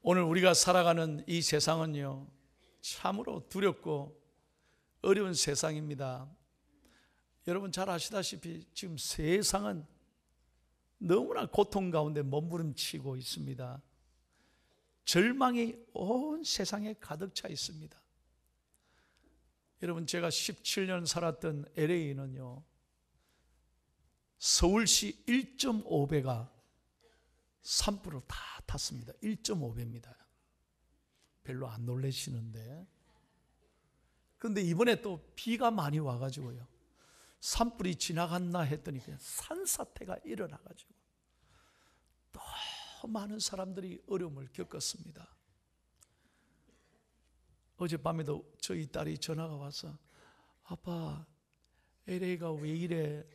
오늘 우리가 살아가는 이 세상은요, 참으로 두렵고 어려운 세상입니다. 여러분 잘 아시다시피 지금 세상은 너무나 고통 가운데 몸부림치고 있습니다. 절망이 온 세상에 가득 차 있습니다. 여러분, 제가 17년 살았던 LA는요, 서울시 1.5배가 산불을 다 탔습니다. 1.5배입니다. 별로 안 놀라시는데, 그런데 이번에 또 비가 많이 와가지고요, 산불이 지나갔나 했더니 그냥 산사태가 일어나가지고 또 많은 사람들이 어려움을 겪었습니다. 어젯밤에도 저희 딸이 전화가 와서, 아빠, LA가 왜 이래?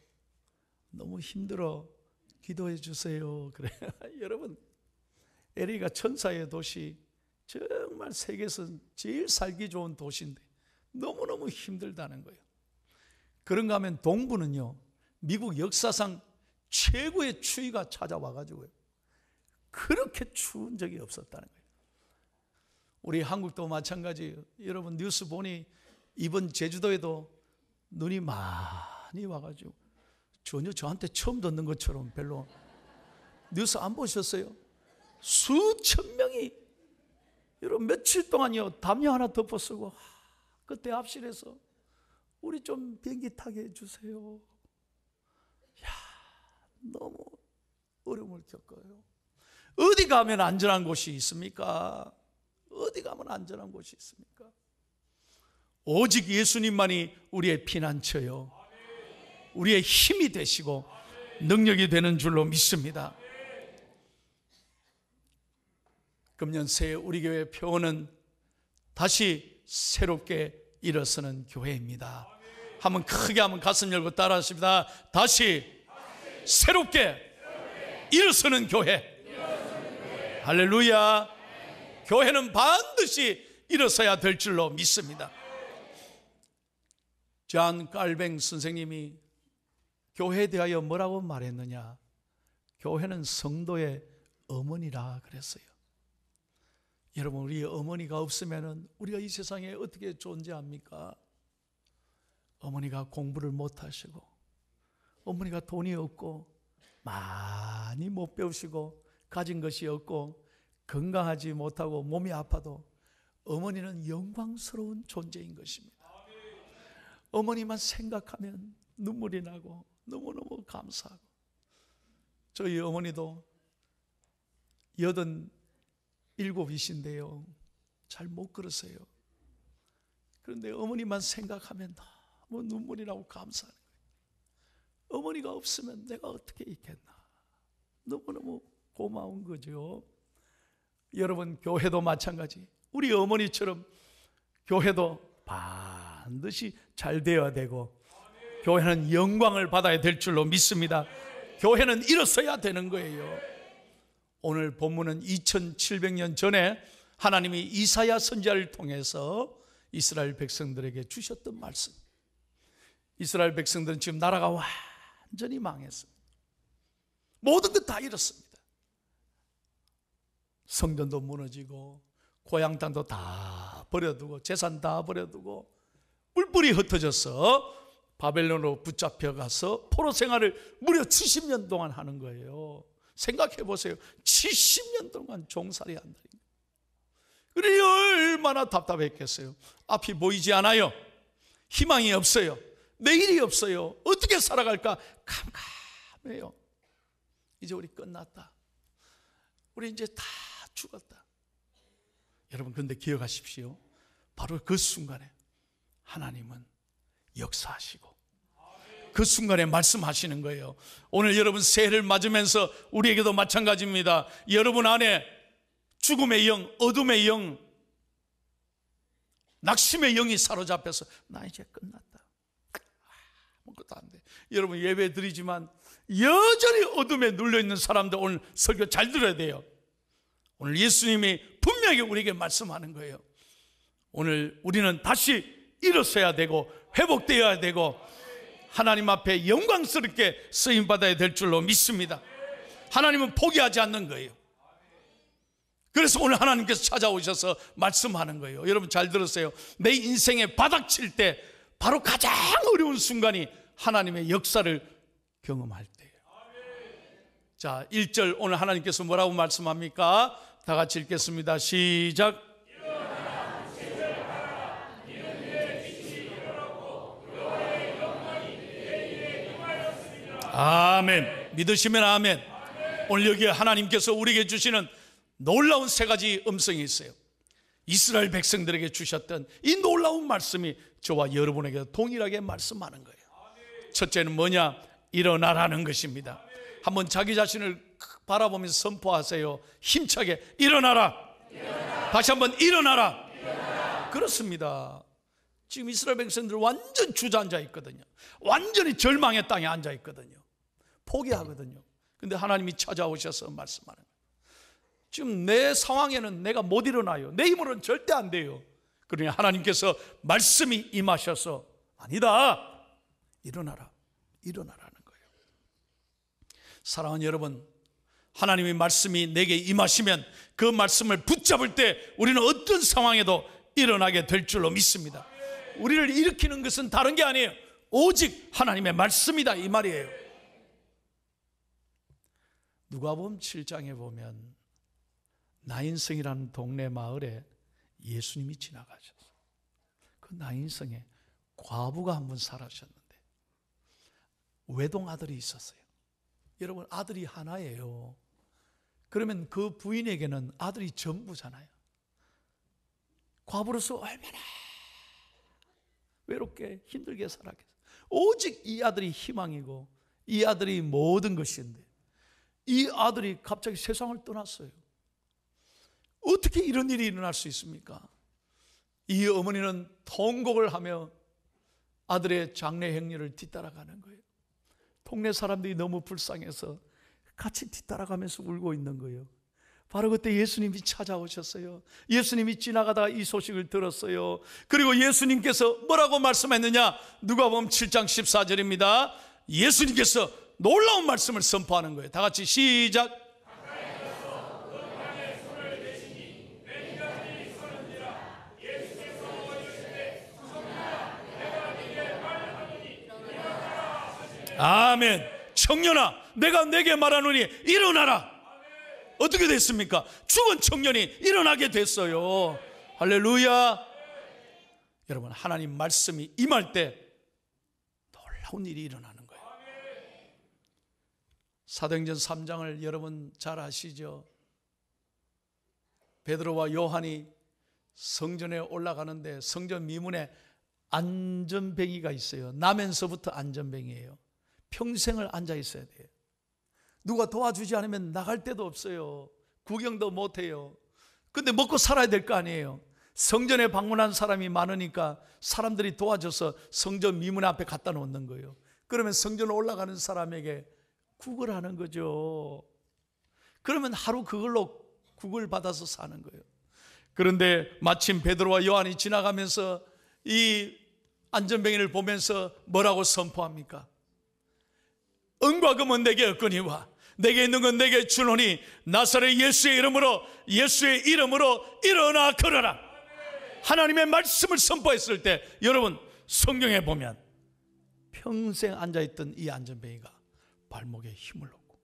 너무 힘들어. 기도해 주세요. 그래. 여러분, LA가 천사의 도시, 정말 세계에서 제일 살기 좋은 도시인데 너무너무 힘들다는 거예요. 그런가 하면 동부는요, 미국 역사상 최고의 추위가 찾아와가지고요, 그렇게 추운 적이 없었다는 거예요. 우리 한국도 마찬가지예요. 여러분 뉴스 보니 이번 제주도에도 눈이 많이 와가지고 전혀 저한테 처음 듣는 것처럼 별로. 뉴스 안 보셨어요? 수천 명이 여러분 며칠 동안요 담요 하나 덮어 쓰고 그때 앞실에서 우리 좀 비행기 타게 해주세요. 야, 너무 어려움을 겪어요. 어디 가면 안전한 곳이 있습니까? 어디 가면 안전한 곳이 있습니까? 오직 예수님만이 우리의 피난처요, 우리의 힘이 되시고 능력이 되는 줄로 믿습니다. 금년 새해 우리 교회 표어는 다시 새롭게 일어서는 교회입니다. 한번 크게 한번 가슴 열고 따라 하십니다. 다시 새롭게 일어서는 교회. 할렐루야. 교회는 반드시 일어서야 될 줄로 믿습니다. 존 칼뱅 선생님이 교회에 대하여 뭐라고 말했느냐? 교회는 성도의 어머니라 그랬어요. 여러분, 우리 어머니가 없으면 우리가 이 세상에 어떻게 존재합니까? 어머니가 공부를 못하시고, 어머니가 돈이 없고, 많이 못 배우시고, 가진 것이 없고, 건강하지 못하고 몸이 아파도 어머니는 영광스러운 존재인 것입니다. 어머니만 생각하면 눈물이 나고 너무너무 감사하고. 저희 어머니도 87이신데요 잘 못 걸으세요. 그런데 어머니만 생각하면 너무 눈물이 나고 감사하는 거예요. 어머니가 없으면 내가 어떻게 있겠나. 너무너무 고마운 거죠. 여러분, 교회도 마찬가지. 우리 어머니처럼 교회도 반드시 잘 되어야 되고, 교회는 영광을 받아야 될 줄로 믿습니다. 교회는 일어서야 되는 거예요. 오늘 본문은 2700년 전에 하나님이 이사야 선지자를 통해서 이스라엘 백성들에게 주셨던 말씀. 이스라엘 백성들은 지금 나라가 완전히 망했습니다. 모든 것 다 잃었습니다. 성전도 무너지고 고향 땅도 다 버려두고 재산 다 버려두고 뿔뿔이 흩어져서 바벨론으로 붙잡혀가서 포로 생활을 무려 70년 동안 하는 거예요. 생각해 보세요. 70년 동안 종살이 한다는 거예요. 그래 얼마나 답답했겠어요. 앞이 보이지 않아요. 희망이 없어요. 내일이 없어요. 어떻게 살아갈까 캄캄해요. 이제 우리 끝났다. 우리 이제 다 죽었다. 여러분, 그런데 기억하십시오. 바로 그 순간에 하나님은 역사하시고 그 순간에 말씀하시는 거예요. 오늘 여러분 새해를 맞으면서 우리에게도 마찬가지입니다. 여러분 안에 죽음의 영, 어둠의 영, 낙심의 영이 사로잡혀서 나 이제 끝났다, 아무것도 안 돼. 여러분, 예배 드리지만 여전히 어둠에 눌려있는 사람들 오늘 설교 잘 들어야 돼요. 오늘 예수님이 분명히 우리에게 말씀하는 거예요. 오늘 우리는 다시 일어서야 되고 회복되어야 되고 하나님 앞에 영광스럽게 쓰임받아야 될 줄로 믿습니다. 하나님은 포기하지 않는 거예요. 그래서 오늘 하나님께서 찾아오셔서 말씀하는 거예요. 여러분 잘 들으세요. 내 인생에 바닥칠 때 바로 가장 어려운 순간이 하나님의 역사를 경험할 때예요. 자, 1절 오늘 하나님께서 뭐라고 말씀합니까? 다 같이 읽겠습니다. 시작. 아멘. 믿으시면 아멘. 오늘 여기에 하나님께서 우리에게 주시는 놀라운 세 가지 음성이 있어요. 이스라엘 백성들에게 주셨던 이 놀라운 말씀이 저와 여러분에게 동일하게 말씀하는 거예요. 첫째는 뭐냐? 일어나라는 것입니다. 한번 자기 자신을 바라보면서 선포하세요. 힘차게 일어나라. 다시 한번 일어나라. 그렇습니다. 지금 이스라엘 백성들 완전 주저앉아 있거든요. 완전히 절망의 땅에 앉아 있거든요. 포기하거든요. 근데 하나님이 찾아오셔서 말씀하는 거예요. 지금 내 상황에는 내가 못 일어나요. 내 힘으로는 절대 안 돼요. 그러니 하나님께서 말씀이 임하셔서 아니다, 일어나라, 일어나라는 거예요. 사랑하는 여러분, 하나님의 말씀이 내게 임하시면 그 말씀을 붙잡을 때 우리는 어떤 상황에도 일어나게 될 줄로 믿습니다. 우리를 일으키는 것은 다른 게 아니에요. 오직 하나님의 말씀이다, 이 말이에요. 누가복음 7장에 보면 나인성이라는 동네 마을에 예수님이 지나가셨어요. 그 나인성에 과부가 한 분 살아셨는데 외동 아들이 있었어요. 여러분, 아들이 하나예요. 그러면 그 부인에게는 아들이 전부잖아요. 과부로서 얼마나 외롭게 힘들게 살았겠어요. 오직 이 아들이 희망이고 이 아들이 모든 것인데 이 아들이 갑자기 세상을 떠났어요. 어떻게 이런 일이 일어날 수 있습니까? 이 어머니는 통곡을 하며 아들의 장례 행렬을 뒤따라가는 거예요. 동네 사람들이 너무 불쌍해서 같이 뒤따라가면서 울고 있는 거예요. 바로 그때 예수님이 찾아오셨어요. 예수님이 지나가다가 이 소식을 들었어요. 그리고 예수님께서 뭐라고 말씀했느냐? 누가복음 7장 14절입니다. 예수님께서 놀라운 말씀을 선포하는 거예요. 다 같이 시작. 아멘. 청년아, 내가 내게 말하노니 일어나라. 어떻게 됐습니까? 죽은 청년이 일어나게 됐어요. 할렐루야. 여러분, 하나님 말씀이 임할 때 놀라운 일이 일어나는 거예요. 사도행전 3장을 여러분 잘 아시죠? 베드로와 요한이 성전에 올라가는데 성전 미문에 안전뱅이가 있어요. 나면서부터 안전뱅이에요. 평생을 앉아 있어야 돼요. 누가 도와주지 않으면 나갈 데도 없어요. 구경도 못해요. 근데 먹고 살아야 될 거 아니에요. 성전에 방문한 사람이 많으니까 사람들이 도와줘서 성전 미문 앞에 갖다 놓는 거예요. 그러면 성전에 올라가는 사람에게 국을 하는 거죠. 그러면 하루 그걸로 국을 받아서 사는 거예요. 그런데 마침 베드로와 요한이 지나가면서 이 안전뱅이를 보면서 뭐라고 선포합니까? 은과 금은 내게 없거니와 내게 있는 건 내게 주노니 나사렛 예수의 이름으로 일어나 걸어라. 하나님의 말씀을 선포했을 때 여러분, 성경에 보면 평생 앉아있던 이 안전뱅이가 발목에 힘을 얻고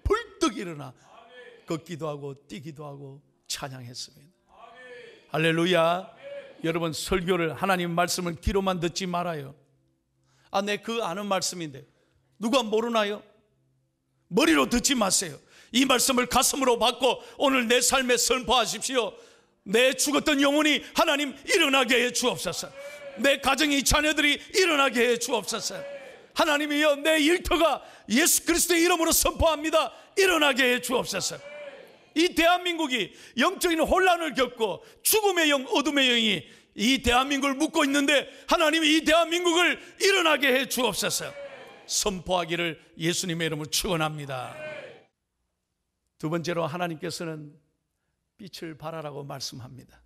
벌떡 일어나 걷기도 하고 뛰기도 하고 찬양했습니다. 할렐루야. 여러분, 설교를 하나님 말씀을 귀로만 듣지 말아요. 내 그 아는 말씀인데 누가 모르나요? 머리로 듣지 마세요. 이 말씀을 가슴으로 받고 오늘 내 삶에 선포하십시오. 내 죽었던 영혼이 하나님 일어나게 해 주옵소서. 내 가정이 자녀들이 일어나게 해 주옵소서. 하나님이여, 내 일터가 예수 그리스도의 이름으로 선포합니다. 일어나게 해 주옵소서. 이 대한민국이 영적인 혼란을 겪고 죽음의 영, 어둠의 영이 이 대한민국을 묶고 있는데 하나님이 이 대한민국을 일어나게 해 주옵소서. 선포하기를 예수님의 이름으로 축원합니다. 두 번째로 하나님께서는 빛을 발하라고 말씀합니다.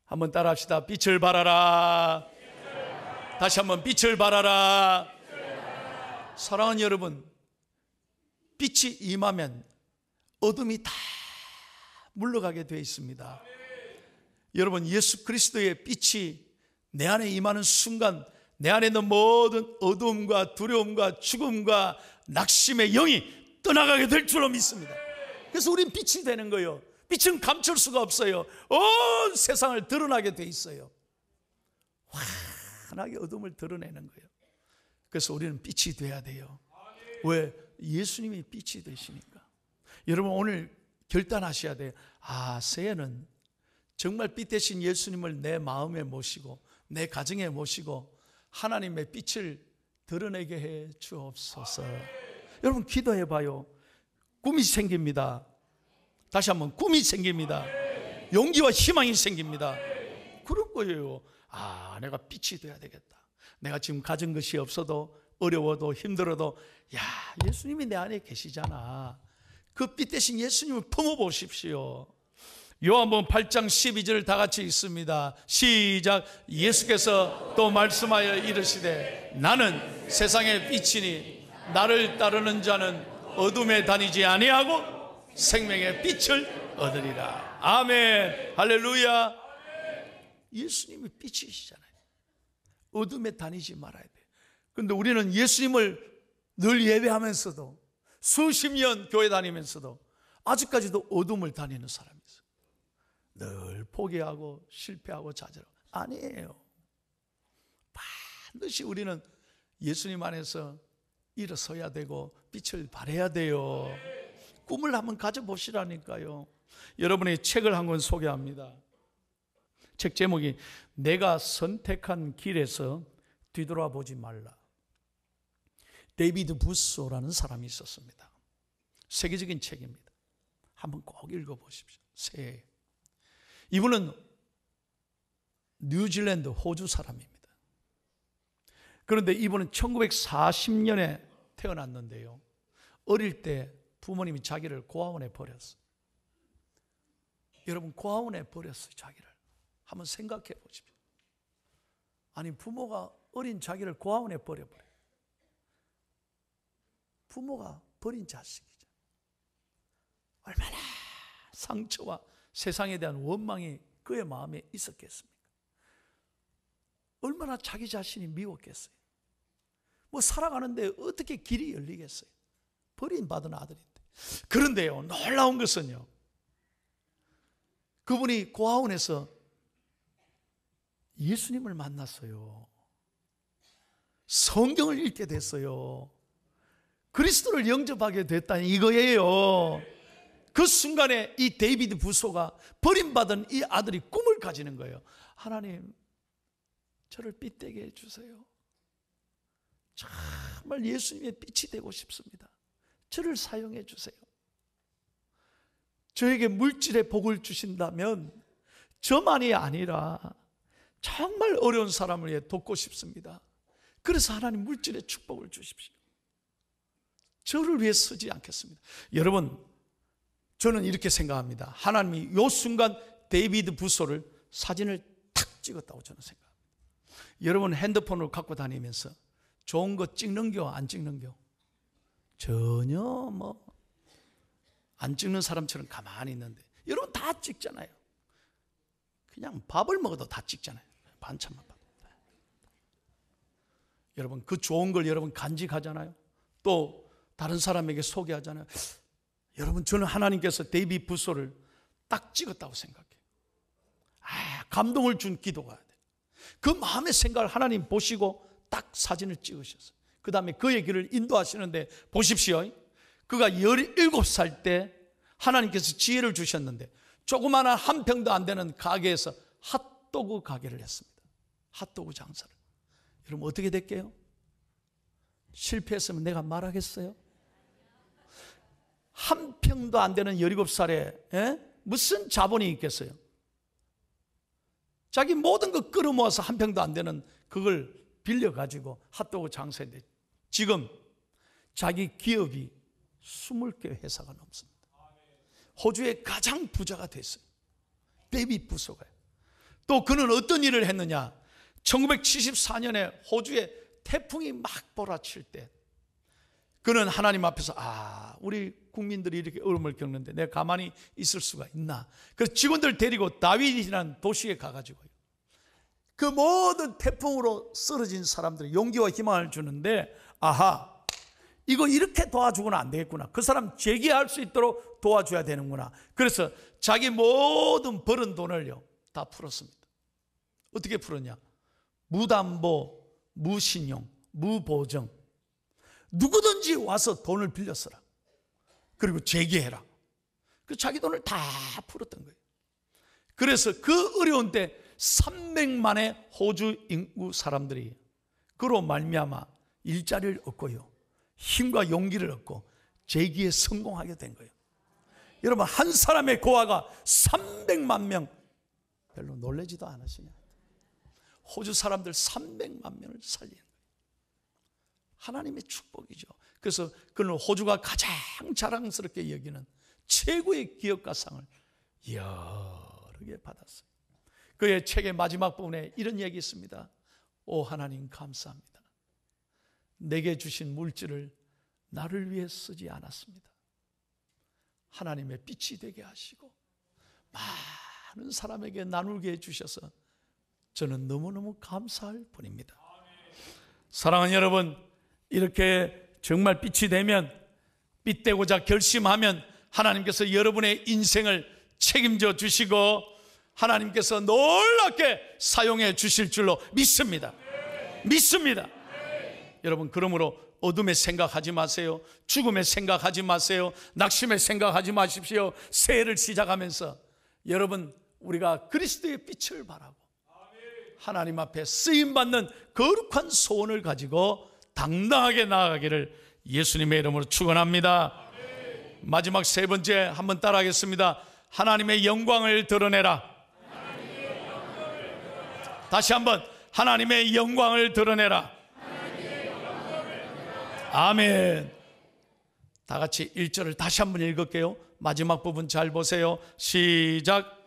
한번 따라합시다. 빛을 발하라. 다시 한번 빛을 발하라. 사랑하는 여러분, 빛이 임하면 어둠이 다 물러가게 되어 있습니다. 여러분, 예수 그리스도의 빛이 내 안에 임하는 순간 내 안에 있는 모든 어두움과 두려움과 죽음과 낙심의 영이 떠나가게 될 줄로 믿습니다. 그래서 우린 빛이 되는 거예요. 빛은 감출 수가 없어요. 온 세상을 드러나게 돼 있어요. 환하게 어둠을 드러내는 거예요. 그래서 우리는 빛이 돼야 돼요. 왜? 예수님이 빛이 되시니까. 여러분, 오늘 결단하셔야 돼요. 새해는 정말 빛 대신 예수님을 내 마음에 모시고 내 가정에 모시고 하나님의 빛을 드러내게 해 주옵소서. 여러분, 기도해 봐요. 꿈이 생깁니다. 다시 한번, 꿈이 생깁니다. 용기와 희망이 생깁니다. 그런 거예요. 내가 빛이 돼야 되겠다. 내가 지금 가진 것이 없어도, 어려워도, 힘들어도, 예수님이 내 안에 계시잖아. 그 빛 대신 예수님을 품어보십시오. 요한복음 8장 12절 다 같이 읽습니다. 시작. 예수께서 또 말씀하여 이르시되 나는 세상의 빛이니 나를 따르는 자는 어둠에 다니지 아니하고 생명의 빛을 얻으리라. 아멘. 할렐루야. 예수님이 빛이시잖아요. 어둠에 다니지 말아야 돼요. 그런데 우리는 예수님을 늘 예배하면서도 수십 년 교회 다니면서도 아직까지도 어둠을 다니는 사람이 있어요. 늘 포기하고 실패하고 좌절하고. 아니에요. 반드시 우리는 예수님 안에서 일어서야 되고 빛을 발해야 돼요. 꿈을 한번 가져보시라니까요. 여러분의 책을 한 권 소개합니다. 책 제목이 내가 선택한 길에서 뒤돌아보지 말라. 데이비드 부소라는 사람이 있었습니다. 세계적인 책입니다. 한번 꼭 읽어보십시오. 새해. 이분은 뉴질랜드, 호주 사람입니다. 그런데 이분은 1940년에 태어났는데요, 어릴 때 부모님이 자기를 고아원에 버렸어요. 여러분, 고아원에 버렸어요. 자기를 한번 생각해 보십시오. 아니, 부모가 어린 자기를 고아원에 버려버려요. 부모가 버린 자식이죠. 얼마나 상처와 세상에 대한 원망이 그의 마음에 있었겠습니까? 얼마나 자기 자신이 미웠겠어요. 살아가는데 어떻게 길이 열리겠어요? 버림받은 아들인데. 그런데요, 놀라운 것은요, 그분이 고아원에서 예수님을 만났어요. 성경을 읽게 됐어요. 그리스도를 영접하게 됐다니 이거예요. 그 순간에 이 데이비드 부소가 버림받은 이 아들이 꿈을 가지는 거예요. 하나님, 저를 빛되게 해주세요. 정말 예수님의 빛이 되고 싶습니다. 저를 사용해 주세요. 저에게 물질의 복을 주신다면 저만이 아니라 정말 어려운 사람을 위해 돕고 싶습니다. 그래서 하나님, 물질의 축복을 주십시오. 저를 위해 쓰지 않겠습니다. 여러분, 저는 이렇게 생각합니다. 하나님이 이 순간 데이비드 부소를 사진을 탁 찍었다고 저는 생각합니다. 여러분, 핸드폰을 갖고 다니면서 좋은 거 찍는겨, 안 찍는겨? 전혀 안 찍는 사람처럼 가만히 있는데, 여러분 다 찍잖아요. 그냥 밥을 먹어도 다 찍잖아요. 반찬만 봐도. 여러분, 그 좋은 걸 여러분 간직하잖아요. 또 다른 사람에게 소개하잖아요. 여러분, 저는 하나님께서 데이비드 부소를 딱 찍었다고 생각해요. 감동을 준 기도가 돼요. 그 마음의 생각을 하나님 보시고 딱 사진을 찍으셨어요. 그 다음에 그의 길을 인도하시는데 보십시오. 그가 17살 때 하나님께서 지혜를 주셨는데 조그마한 한 평도 안 되는 가게에서 핫도그 가게를 했습니다. 핫도그 장사를. 여러분, 어떻게 될게요? 실패했으면 내가 말하겠어요? 한 평도 안 되는 17살에 무슨 자본이 있겠어요? 자기 모든 거 끌어모아서 한 평도 안 되는 그걸 빌려가지고 핫도그 장사인데 지금 자기 기업이 20개 회사가 넘습니다. 호주의 가장 부자가 됐어요. 데이비드 부소가요. 또 그는 어떤 일을 했느냐? 1974년에 호주에 태풍이 막 몰아칠 때 그는 하나님 앞에서 우리 국민들이 이렇게 어려움을 겪는데 내가 가만히 있을 수가 있나. 그래서 직원들 데리고 다윗이라는 도시에 가가지고요, 그 모든 태풍으로 쓰러진 사람들이 용기와 희망을 주는데, 이거 이렇게 도와주고는 안 되겠구나. 그 사람 재기할 수 있도록 도와줘야 되는구나. 그래서 자기 모든 벌은 돈을요 다 풀었습니다. 어떻게 풀었냐? 무담보, 무신용, 무보정. 누구든지 와서 돈을 빌려 써라. 그리고 재기해라. 그 자기 돈을 다 풀었던 거예요. 그래서 그 어려운 때 300만의 호주 인구 사람들이 그로 말미암아 일자리를 얻고요, 힘과 용기를 얻고 재기에 성공하게 된 거예요. 여러분, 한 사람의 고아가 300만 명, 별로 놀라지도 않으시냐? 호주 사람들 300만 명을 살리는 거예요. 하나님의 축복이죠. 그래서 그는 호주가 가장 자랑스럽게 여기는 최고의 기업가상을 여러 개 받았어요. 그의 책의 마지막 부분에 이런 얘기 있습니다. 오 하나님, 감사합니다. 내게 주신 물질을 나를 위해 쓰지 않았습니다. 하나님의 빛이 되게 하시고 많은 사람에게 나누게 해주셔서 저는 너무너무 감사할 뿐입니다. 사랑하는 여러분, 이렇게 정말 빛이 되면, 빛되고자 결심하면 하나님께서 여러분의 인생을 책임져 주시고 하나님께서 놀랍게 사용해 주실 줄로 믿습니다. 믿습니다. 여러분, 그러므로 어둠의 생각하지 마세요. 죽음의 생각하지 마세요. 낙심의 생각하지 마십시오. 새해를 시작하면서 여러분, 우리가 그리스도의 빛을 바라고 하나님 앞에 쓰임받는 거룩한 소원을 가지고 당당하게 나아가기를 예수님의 이름으로 축원합니다. 마지막 세 번째 한번 따라하겠습니다. 하나님의 영광을 드러내라. 다시 한번, 하나님의 영광을 드러내라. 아멘. 다 같이 1절을 다시 한번 읽을게요. 마지막 부분 잘 보세요. 시작.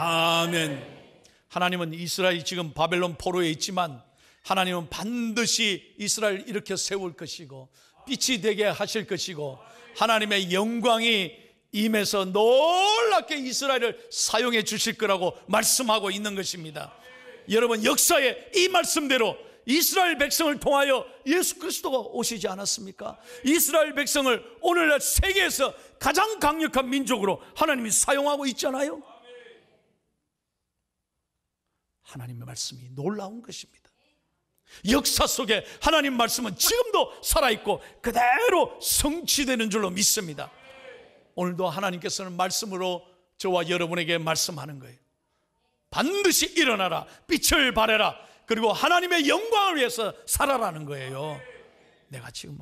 아멘. 하나님은 이스라엘이 지금 바벨론 포로에 있지만 하나님은 반드시 이스라엘을 일으켜 세울 것이고 빛이 되게 하실 것이고 하나님의 영광이 임해서 놀랍게 이스라엘을 사용해 주실 거라고 말씀하고 있는 것입니다. 여러분, 역사의 이 말씀대로 이스라엘 백성을 통하여 예수 그리스도가 오시지 않았습니까? 이스라엘 백성을 오늘날 세계에서 가장 강력한 민족으로 하나님이 사용하고 있잖아요. 하나님의 말씀이 놀라운 것입니다. 역사 속에 하나님 말씀은 지금도 살아있고 그대로 성취되는 줄로 믿습니다. 오늘도 하나님께서는 말씀으로 저와 여러분에게 말씀하는 거예요. 반드시 일어나라, 빛을 발해라, 그리고 하나님의 영광을 위해서 살아라는 거예요. 내가 지금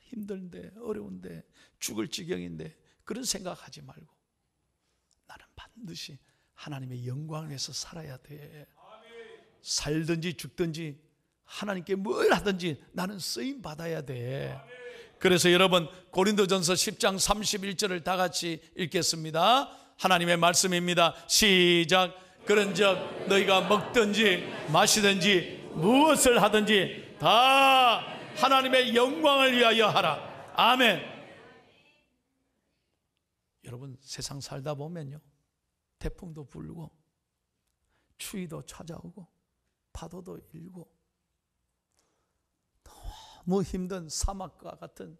힘든데, 어려운데, 죽을 지경인데 그런 생각하지 말고 나는 반드시 하나님의 영광을 위해서 살아야 돼. 살든지 죽든지 하나님께 뭘 하든지 나는 쓰임 받아야 돼. 그래서 여러분, 고린도전서 10장 31절을 다 같이 읽겠습니다. 하나님의 말씀입니다. 시작. 그런즉 너희가 먹든지 마시든지 무엇을 하든지 다 하나님의 영광을 위하여 하라. 아멘. 여러분, 세상 살다 보면요, 태풍도 불고 추위도 찾아오고 파도도 일고 너무 힘든 사막과 같은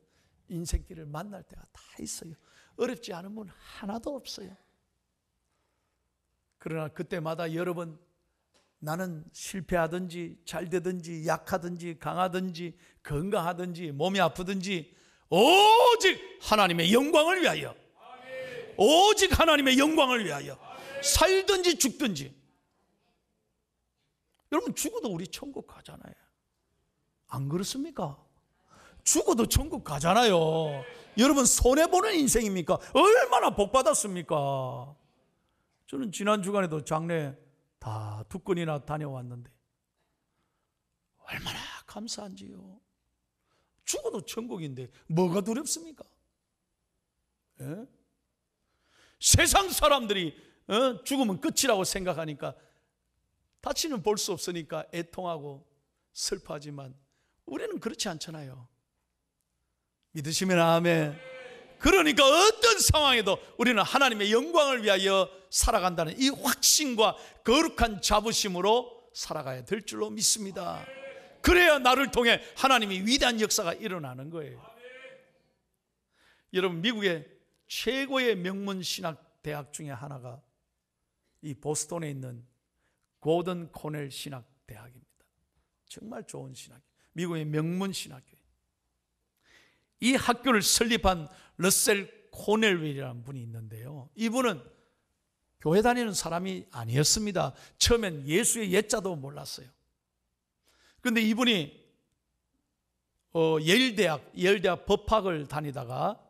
인생길을 만날 때가 다 있어요. 어렵지 않은 분 하나도 없어요. 그러나 그때마다 여러분, 나는 실패하든지 잘 되든지 약하든지 강하든지 건강하든지 몸이 아프든지 오직 하나님의 영광을 위하여, 오직 하나님의 영광을 위하여 살든지 죽든지. 여러분, 죽어도 우리 천국 가잖아요. 안 그렇습니까? 죽어도 천국 가잖아요. 여러분, 손해보는 인생입니까? 얼마나 복받았습니까? 저는 지난 주간에도 장례 다 2건이나 다녀왔는데 얼마나 감사한지요. 죽어도 천국인데 뭐가 두렵습니까? 예? 세상 사람들이 죽으면 끝이라고 생각하니까 다시는 볼 수 없으니까 애통하고 슬퍼하지만 우리는 그렇지 않잖아요. 믿으시면 아멘. 그러니까 어떤 상황에도 우리는 하나님의 영광을 위하여 살아간다는 이 확신과 거룩한 자부심으로 살아가야 될 줄로 믿습니다. 그래야 나를 통해 하나님이 위대한 역사가 일어나는 거예요. 여러분, 미국의 최고의 명문 신학 대학 중에 하나가 이 보스턴에 있는 고든 코넬 신학 대학입니다. 정말 좋은 신학교, 미국의 명문 신학교. 이 학교를 설립한 러셀 코넬윌이라는 분이 있는데요, 이분은 교회 다니는 사람이 아니었습니다. 처음엔 예수의 예자도 몰랐어요. 그런데 이분이 예일대학 법학을 다니다가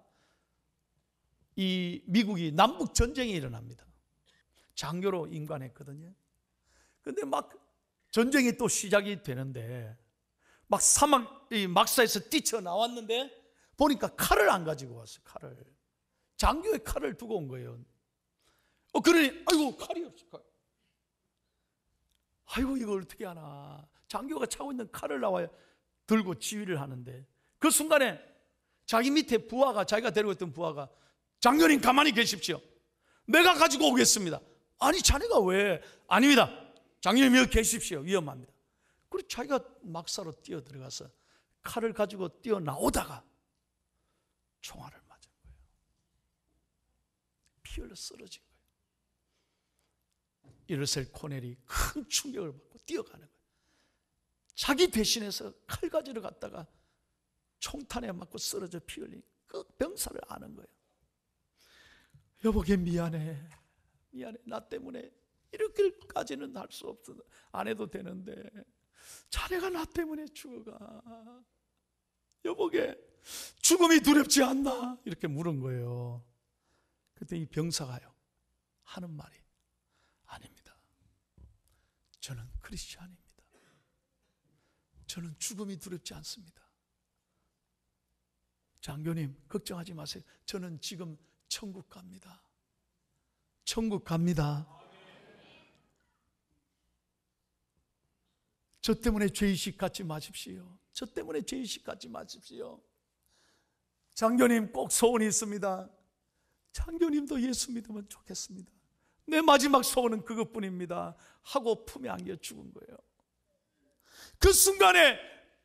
이 미국이 남북 전쟁이 일어납니다. 장교로 임관했거든요. 그런데 막 전쟁이 또 시작이 되는데 막 막사에서 뛰쳐나왔는데 보니까 칼을 안 가지고 왔어요. 칼을. 장교의 칼을 두고 온 거예요. 그러니 아이고, 칼이 없어. 아이고, 이걸 어떻게 하나. 장교가 차고 있는 칼을 나와야 들고 지휘를 하는데 그 순간에 자기 밑에 부하가, 자기가 데리고 있던 부하가, 장교님 가만히 계십시오. 내가 가지고 오겠습니다. 아니, 자네가 왜? 아닙니다. 장교님 여기 계십시오. 위험합니다. 그리고 자기가 막사로 뛰어 들어가서 칼을 가지고 뛰어나오다가 총알을 맞은 거예요. 피 흘러 쓰러진 거예요. 이 러셀 코넬이 큰 충격을 받고 뛰어가는 거예요. 자기 대신해서 칼 가지러 갔다가 총탄에 맞고 쓰러져 피 흘린 그 병사를 아는 거예요. 여보게 미안해. 나 때문에 이렇게까지는 할 수 없어. 안 해도 되는데 자네가 나 때문에 죽어가. 여보게 죽음이 두렵지 않나? 이렇게 물은 거예요. 그때 이 병사가요 하는 말이, 아닙니다. 저는 크리스찬입니다. 저는 죽음이 두렵지 않습니다. 장교님 걱정하지 마세요. 저는 지금 천국 갑니다. 천국 갑니다. 저 때문에 죄의식 갖지 마십시오. 저 때문에 죄의식 갖지 마십시오. 장교님 꼭 소원이 있습니다. 장교님도 예수 믿으면 좋겠습니다. 내 마지막 소원은 그것뿐입니다 하고 품에 안겨 죽은 거예요. 그 순간에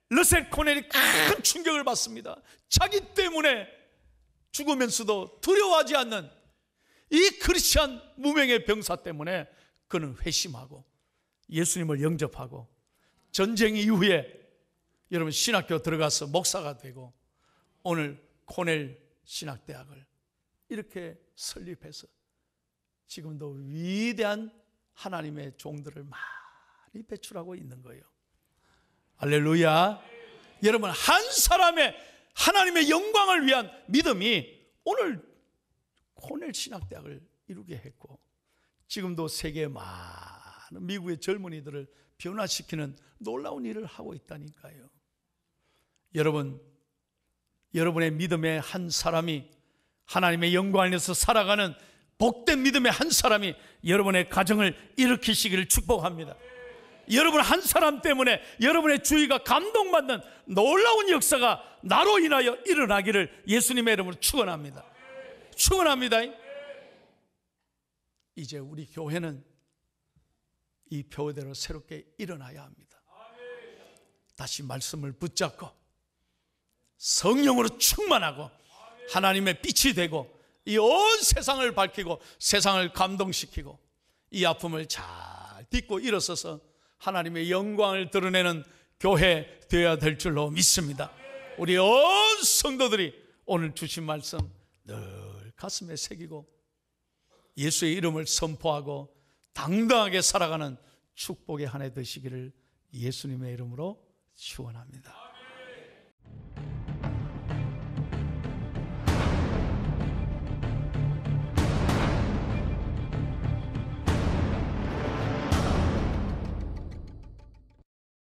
러셀 코넬이 큰 충격을 받습니다. 자기 때문에 죽으면서도 두려워하지 않는 이 크리스찬 무명의 병사 때문에 그는 회심하고 예수님을 영접하고 전쟁 이후에 여러분 신학교 들어가서 목사가 되고 오늘 코넬 신학대학을 이렇게 설립해서 지금도 위대한 하나님의 종들을 많이 배출하고 있는 거예요. 할렐루야. 여러분, 한 사람의 하나님의 영광을 위한 믿음이 오늘 코넬 신학대학을 이루게 했고 지금도 세계의 많은 미국의 젊은이들을 변화시키는 놀라운 일을 하고 있다니까요. 여러분, 여러분의 믿음의 한 사람이 하나님의 영광 안에서 살아가는 복된 믿음의 한 사람이 여러분의 가정을 일으키시기를 축복합니다. 여러분 한 사람 때문에 여러분의 주위가 감동받는 놀라운 역사가 나로 인하여 일어나기를 예수님의 이름으로 축원합니다. 축원합니다. 이제 우리 교회는 이 표대로 새롭게 일어나야 합니다. 다시 말씀을 붙잡고 성령으로 충만하고 하나님의 빛이 되고 이 온 세상을 밝히고 세상을 감동시키고 이 아픔을 잘 딛고 일어서서 하나님의 영광을 드러내는 교회 되어야 될 줄로 믿습니다. 우리 온 성도들이 오늘 주신 말씀 늘 가슴에 새기고 예수의 이름을 선포하고 당당하게 살아가는 축복의 한 해 되시기를 예수님의 이름으로 축원합니다.